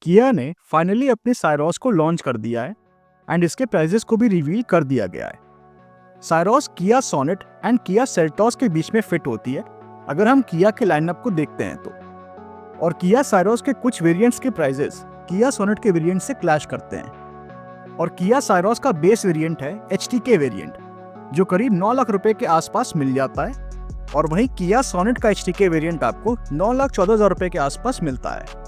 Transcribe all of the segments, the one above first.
किया ने फाइनली अपने साइरोस को लॉन्च कर दिया है एंड इसके प्राइजेस को भी रिवील कर दिया गया है। साइरोस किया सोनेट एंड किया सेल्टॉस के बीच में फिट होती है अगर हम किया के लाइनअप को देखते हैं तो। और किया साइरोस के कुछ वेरिएंट्स के प्राइजेस किया सोनेट के वेरिएंट से क्लैश करते हैं। और किया साइरोस का बेस वेरिएंट है HTK वेरिएंट जो करीब 9 लाख रुपए के आसपास मिल जाता है, और वहीं किया सोनेट का HTK वेरिएंट आपको 9,14,000 रुपए के आसपास मिलता है।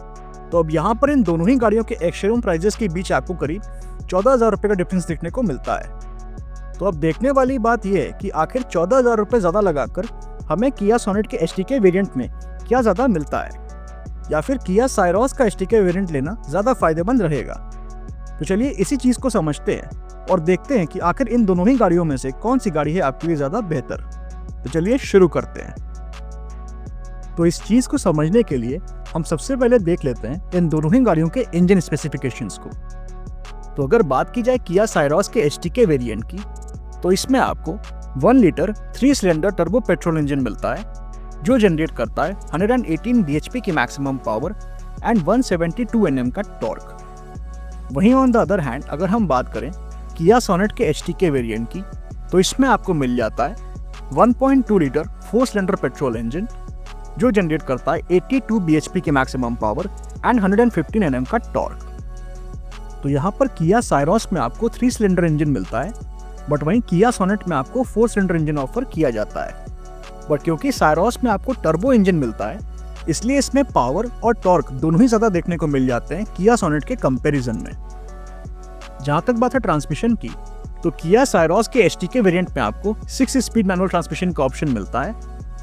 तो अब यहाँ पर इन दोनों ही गाड़ियों के एक्स-शोरूम प्राइजेस के बीच आपको करीब 14,000 रुपए का डिफरेंस देखने को मिलता है। तो अब देखने वाली बात यह है कि आखिर 14,000 रुपए ज्यादा लगाकर हमें किया सोनेट के HTK वेरिएंट में क्या ज्यादा मिलता है, या फिर किया साइरोस का HTK वेरिएंट लेना ज्यादा फायदेमंद रहेगा। तो चलिए इसी चीज को समझते हैं और देखते हैं कि आखिर इन दोनों ही गाड़ियों में से कौन सी गाड़ी है आपके लिए ज्यादा बेहतर। तो चलिए शुरू करते हैं। तो इस चीज को समझने के लिए हम सबसे पहले देख लेते हैं इन दोनों ही गाड़ियों के इंजन स्पेसिफिकेशंस को। तो अगर बात की जाए किया साइरोस के HTK वेरिएंट की, तो इसमें आपको 1 litre 3 cylinder turbo petrol engine मिलता है जो जनरेट करता है 118 bhp की मैक्सिमम पावर एंड 172 Nm का टॉर्क। वहीं ऑन द अदर हैंड अगर हम बात करें किया सोनेट के HTK वेरिएंट की, तो इसमें आपको मिल जाता है 1.2 लीटर 4 सिलेंडर पेट्रोल इंजन जो जनरेट करता है 82 bhp की मैक्सिमम पावर एंड 115 Nm का टॉर्क। तो यहाँ पर किया साइरोस में आपको 3 सिलेंडर इंजन मिलता है, बट वहीं किया सोनेट में आपको 4 सिलेंडर इंजन ऑफर किया जाता है। बट क्योंकि साइरोस में आपको टर्बो इंजन मिलता है, इसलिए इसमें पावर और टॉर्क दोनों ही ज्यादा देखने को मिल जाते हैं किया सोनेट के कंपैरिजन में। जहां तक बात है ट्रांसमिशन की, तो किया साइरोस के HTK वेरिएंट में आपको 6 स्पीड मैनुअल ट्रांसमिशन का ऑप्शन मिलता है,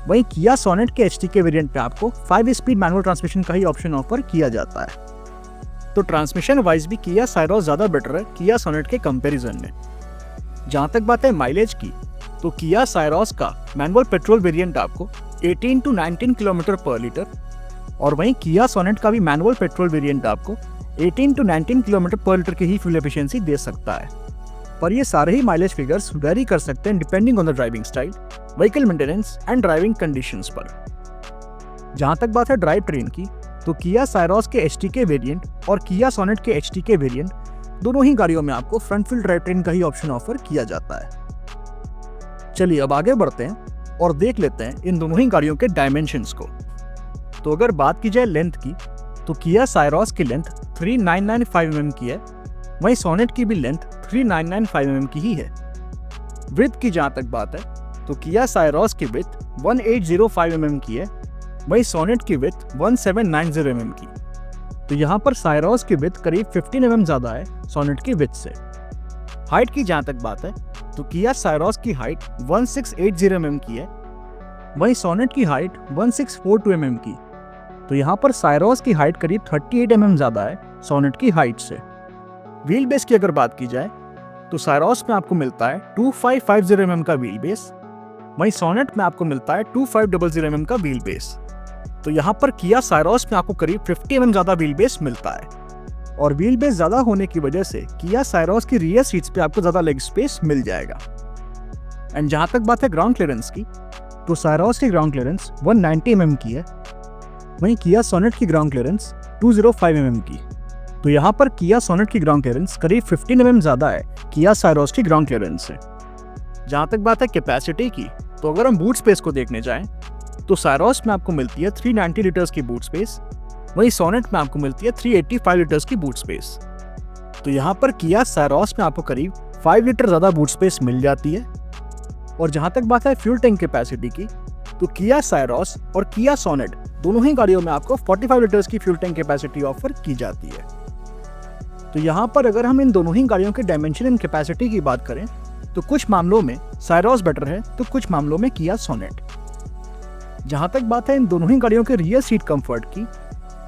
वहीं किया सोनेट के HTK वेरिएंट पे आपको 5 स्पीड मैनुअल ट्रांसमिशन का ही ऑप्शन ऑफर किया जाता है। तो ट्रांसमिशन वाइज भी किया साइरोस ज्यादा बेटर है किया सोनेट के कंपैरिजन में। जहां तक बात है माइलेज की, तो किया साइरोस का मैनुअल पेट्रोल वेरिएंट आपको 18 to 19 किलोमीटर पर लीटर, और वहीं किया सोनेट का भी मैनुअल पेट्रोल वेरिएंट आपको 18 to 19 किलोमीटर पर लीटर की ही फ्यूल एफिशिएंसी दे सकता है। पर ये सारे ही माइलेज फिगर्स वेरी कर सकते हैं depending on the driving style, vehicle maintenance and driving conditions पर। जहां तक बात है ड्राइव ट्रेन की, तो किया साइरोस के HTK वेरिएंट और किया सोनेट के HTK वेरिएंट दोनों ही गाड़ियों में आपको फ्रंट व्हील ड्राइव ट्रेन का ही ऑप्शन ऑफर किया जाता है। चलिए अब आगे बढ़ते हैं और देख लेते हैं इन दोनों ही गाड़ियों के डायमेंशंस को। तो अगर बात की जाए लेंथ की, तो किया साइरोस की लेंथ 3995 mm की है, वहीं सोनेट की भी लेंथ 3995 mm की ही है। विड्थ की जहां तक बात है, तो किया साइरोस की विड्थ 1805 mm की है, वहीं सोनेट की विड्थ 1790 mm की। तो यहाँ पर साइरोस की विड्थ करीब 15 mm ज्यादा है सोनेट की विड्थ से। हाइट की जहां तक बात है, तो किया साइरोस की हाइट 1680 mm की है, वहीं सोनेट की हाइट 1642 mm की। तो यहाँ पर साइरोस की हाइट करीब 38 mm ज्यादा है सोनेट की हाइट से। व्हील बेस की अगर बात की जाए, तो साइरोस में आपको मिलता है 2550 mm का व्हील बेस, वहीं सोनेट में आपको मिलता है 2500 mm का व्हील बेस। तो यहाँ पर किया साइरोस में आपको करीब 50 mm ज्यादा व्हील बेस मिलता है, और व्हील बेस ज्यादा होने की वजह से किया साइरोस की रियर सीट्स पे आपको ज्यादा लेग स्पेस मिल जाएगा। एंड जहां तक बात है ग्राउंड क्लियरेंस की, तो साइरोस की ग्राउंड क्लियरेंस 190 mm की है, वहीं किया सोनेट की ग्राउंड क्लियरेंस 205 mm की। तो यहाँ पर किया सोनेट की ग्राउंड क्लियरेंस करीब 15 mm ज्यादा है किया साइरोस की ग्राउंड क्लियरेंस से। जहां तक बात है कैपेसिटी की, तो अगर हम बूट स्पेस को देखने जाएं, तो साइरोस में आपको मिलती है 390 लीटर्स की बूट स्पेस, वहीं सोनेट में आपको मिलती है 385 लीटर्स की बूट स्पेस। तो यहाँ पर किया साइरोस में आपको करीब 5 लीटर ज्यादा बूट स्पेस मिल जाती है। और जहां तक बात है फ्यूल टैंक कैपेसिटी की, तो किया साइरोस और किया सोनेट दोनों ही गाड़ियों में आपको 45 लीटर्स की फ्यूल टैंक कैपेसिटी ऑफर की जाती है। तो यहाँ पर अगर हम इन दोनों ही गाड़ियों के डायमेंशन एंड कैपेसिटी की बात करें, तो कुछ मामलों में साइरोस बेटर है, तो कुछ मामलों में किया सोनेट। जहां तक बात है इन दोनों ही गाड़ियों के रियर सीट कंफर्ट की,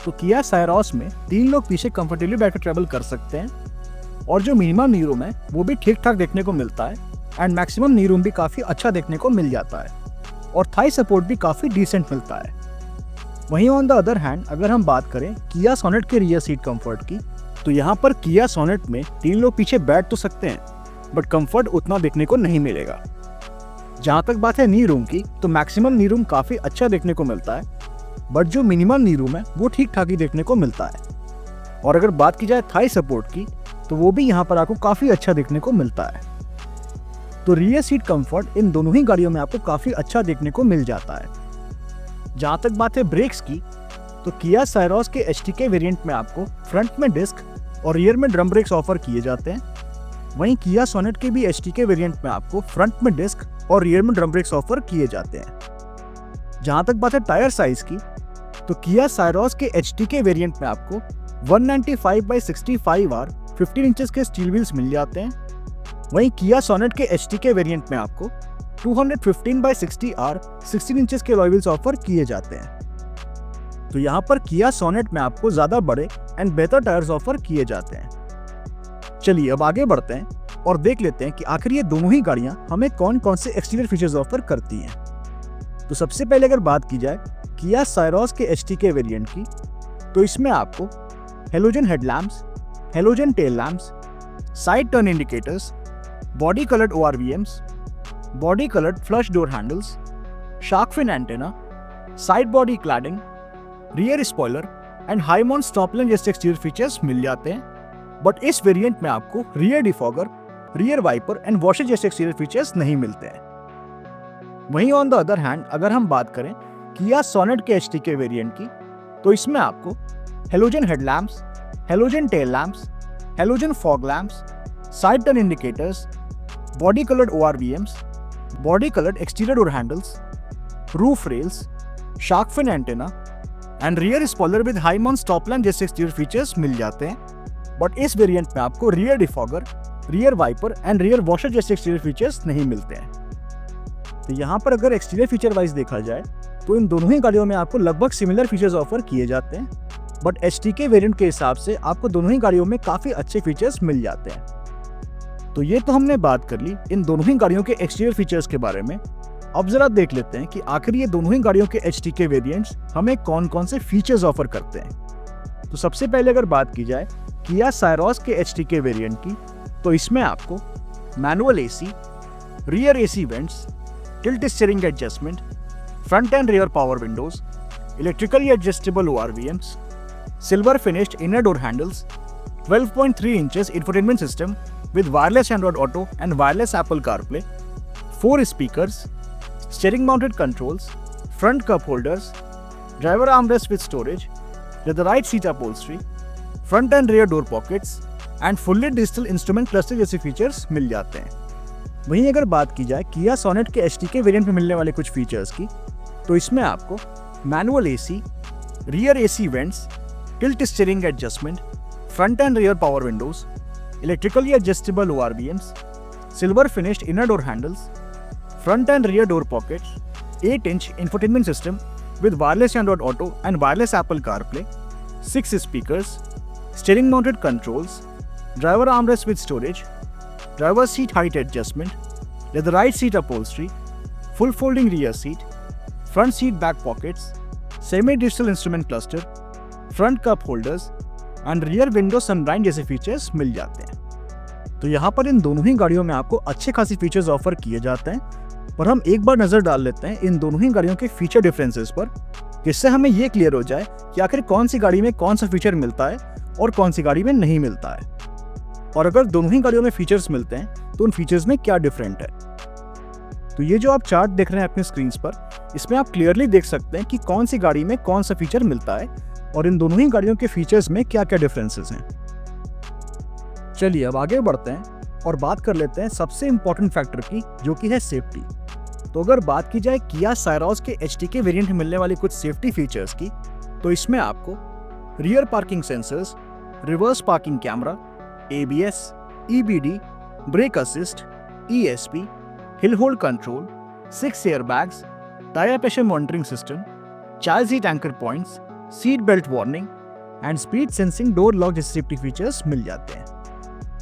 तो किया साइरोस में 3 लोग पीछे कंफर्टेबली बैठकर ट्रेवल कर सकते हैं, और जो मिनिमम नी रूम है वो भी ठीक ठाक देखने को मिलता है, एंड मैक्सिमम नी रूम भी काफी अच्छा देखने को मिल जाता है, और थाई सपोर्ट भी काफी डिसेंट मिलता है। वहीं ऑन द अदर हैंड अगर हम बात करें किया सोनेट के रियर सीट कंफर्ट की, तो यहाँ पर किया सोनेट में 3 लोग पीछे बैठ तो सकते हैं, बट कंफर्ट उतना देखने को नहीं मिलेगा। जहां तक बात है नी रूम की, तो मैक्सिमम नी रूम काफी अच्छा देखने को मिलता है, बट जो मिनिमम नी रूम है वो ठीक ठाक ही देखने को मिलता है। और अगर बात की जाए थाई सपोर्ट की तो वो भी यहाँ पर आपको काफ़ी अच्छा देखने को मिलता है। तो रियर सीट कंफर्ट इन दोनों ही गाड़ियों में आपको काफ़ी अच्छा देखने को मिल जाता है। जहाँ तक बात है ब्रेक्स की, तो किया साइरोस के HTK वेरिएंट में आपको फ्रंट में डिस्क और रियर में ड्रम ब्रेक्स ऑफर किए जाते हैं। वहीं किया सोनेट के भी HTK वेरिएंट में आपको फ्रंट में डिस्क और रियर में ड्रम ब्रेक्स ऑफर किए जाते हैं। जहाँ तक बात है टायर साइज की, तो किया साइरोस के HTK वेरिएंट में आपको 195/65R 15 इंचेस के स्टील व्हील्स मिल जाते हैं। वहीं किया सोनेट के HTK वेरिएंट में आपको 215/60R 16 इंचेस के अलॉय व्हील्स ऑफर किए जाते हैं। तो यहाँ पर किया सोनेट में आपको ज़्यादा बड़े एंड बेहतर टायर्स ऑफर किए जाते हैं। चलिए अब आगे बढ़ते हैं और देख लेते हैं कि आखिर ये दोनों ही गाड़ियाँ हमें कौन कौन से एक्सटीरियर फीचर्स ऑफर करती हैं। तो सबसे पहले अगर बात की जाए किया साइरोस के HTK वेरिएंट की, तो इसमें आपको halogen headlamps, halogen tail lamps, side turn indicators, body coloured ORVMs, body coloured flush door handles, shark fin antenna, side body cladding, rear spoiler and high mount stop lamp जैसे exterior features मिल जाते हैं। But इस variant में आपको rear defogger, rear wiper and washer जैसे exterior features नहीं मिलते हैं। वहीं ऑन द अदर हैंड अगर हम बात करें किया सोनेट के HTK वेरिएंट की, तो इसमें आपको halogen headlamps, halogen tail lamps, halogen fog lamps, side turn indicators, body coloured ORVMs, body coloured exterior door handles, roof rails, shark fin antenna and rear spoiler with high mount stop lamp जैसे exterior features मिल जाते हैं। But इस variant में आपको rear defogger, rear wiper and rear washer जैसे exterior features नहीं मिलते हैं। तो यहाँ पर अगर एक्सटीरियर फीचर वाइज देखा जाए तो इन दोनों ही गाड़ियों में आपको लगभग सिमिलर फीचर्स ऑफर किए जाते हैं। बट HTK वेरिएंट के हिसाब से आपको दोनों ही गाड़ियों में काफ़ी अच्छे फीचर्स मिल जाते हैं। तो ये तो हमने बात कर ली इन दोनों ही गाड़ियों के एक्सटीरियर फीचर्स के बारे में। अब जरा देख लेते हैं कि आखिर ये दोनों ही गाड़ियों के HTK वेरिएंट्स हमें कौन कौन से फीचर्स ऑफर करते हैं। तो सबसे पहले अगर बात की जाए किया साइरोस के HTK वेरिएंट की, तो इसमें आपको manual AC, rear AC vents, tilt steering adjustment, front end rear power Windows, electrically adjustable ORVMs, silver finished inner door handles, 12.3 inches infotainment system with wireless Android Auto and wireless Apple CarPlay, 4 speakers, steering mounted controls, front cup holders, driver armrest with storage, leatherite seat upholstery, front and rear door pockets and fully digital instrument cluster जैसे features मिल जाते हैं। वहीं अगर बात की जाए किया सोनेट के HTK वेरिएंट में मिलने वाले कुछ फीचर्स की, तो इसमें आपको manual AC, rear AC vents, tilt steering adjustment, front end rear power Windows, electrically adjustable ORVMs, silver finished inner door handles, front and rear door pockets, 8-inch infotainment system with wireless Android Auto and wireless Apple CarPlay, 6 speakers, steering mounted controls, driver armrest with storage, driver seat height adjustment, leatherite seat upholstery, full folding rear seat, front seat back pockets, semi-digital instrument cluster, front cup holders and rear window sunblind जैसे features मिल जाते हैं। तो यहाँ पर इन दोनों ही गाड़ियों में आपको अच्छे खासी फीचर्स ऑफर किए जाते हैं। पर हम एक बार नजर डाल लेते हैं इन दोनों ही गाड़ियों के फीचर डिफरेंसेस पर, जिससे हमें ये क्लियर हो जाए कि आखिर कौन सी गाड़ी में कौन सा फीचर मिलता है और कौन सी गाड़ी में नहीं मिलता है। और अगर दोनों ही गाड़ियों में फीचर्स मिलते हैं तो उन फीचर्स में क्या डिफरेंट है। तो ये जो आप चार्ट देख रहे हैं अपने स्क्रीन पर, इसमें आप क्लियरली देख सकते हैं कि कौन सी गाड़ी में कौन सा फीचर मिलता है और इन दोनों ही गाड़ियों के फीचर्स में क्या क्या डिफरेंसेस हैं। चलिए अब आगे बढ़ते हैं और बात कर लेते हैं सबसे इंपॉर्टेंट फैक्टर की, जो कि है सेफ्टी। तो अगर बात की जाए किया साइरोस के HTK वेरिएंट में मिलने वाली कुछ सेफ्टी फीचर्स की, तो इसमें आपको rear parking sensors, reverse parking camera, ABS, EBD, brake assist, ESP, hill hold control, 6 airbags, tyre pressure monitoring system, child seat anchor points, seat belt warning and speed sensing door lock जैसे safety features मिल जाते हैं।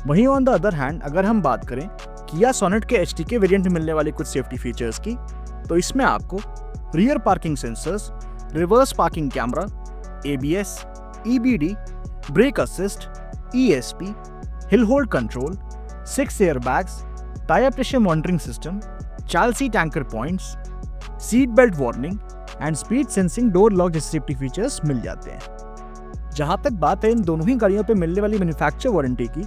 वहीं on the other hand अगर हम बात करें किया सोनेट के HTK वेरिएंट में मिलने वाले कुछ सेफ्टी फीचर्स की, तो इसमें आपको rear parking sensors, reverse parking camera, ABS, EBD, brake assist, ESP, hill hold control, 6 airbags, tyre pressure monitoring system, child seat anchor points, seat belt warning and speed sensing door lock जैसे safety features मिल जाते हैं। जहां तक बात है इन दोनों ही गाड़ियों पे मिलने वाली मैन्युफैक्चर वारंटी की,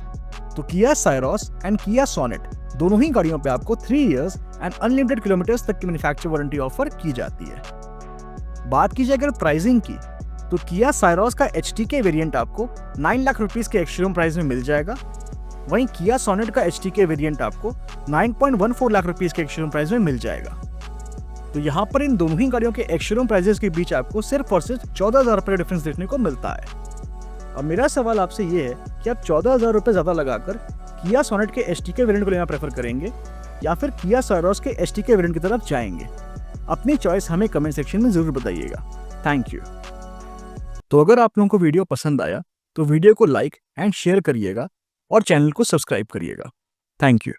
तो किया साइरोस एंड किया सोनेट दोनों ही गाड़ियों पे आपको 3 इयर्स एंड अनलिमिटेड किलोमीटर्स तक की मैन्युफैक्चर वारंटी ऑफर की जाती है। बात कीजिए अगर प्राइसिंग की, तो किया साइरोस का HTK वेरिएंट आपको 9 लाख रुपीस के एक्स-शोरूम प्राइस में मिल जाएगा। वहीं किया सोनेट का HTK वेरिएंट आपको 9.14 लाख रुपीस के एक्स-शोरूम प्राइस में मिल जाएगा। तो यहाँ पर इन दोनों ही गाड़ियों के एक्स-शोरूम प्राइसेस के बीच आपको सिर्फ और सिर्फ 14,000 रुपये का डिफरेंस देखने को मिलता है। अब मेरा सवाल आपसे ये है कि आप 14,000 रुपये ज़्यादा लगाकर किया सोनेट के HTK वेरिएंट को लेना प्रेफर करेंगे या फिर किया साइरोस के HTK वेरिएंट की तरफ जाएंगे? अपनी चॉइस हमें कमेंट सेक्शन में ज़रूर बताइएगा। Thank you. तो अगर आप लोगों को वीडियो पसंद आया तो वीडियो को लाइक एंड शेयर करिएगा और चैनल को सब्सक्राइब करिएगा। Thank you.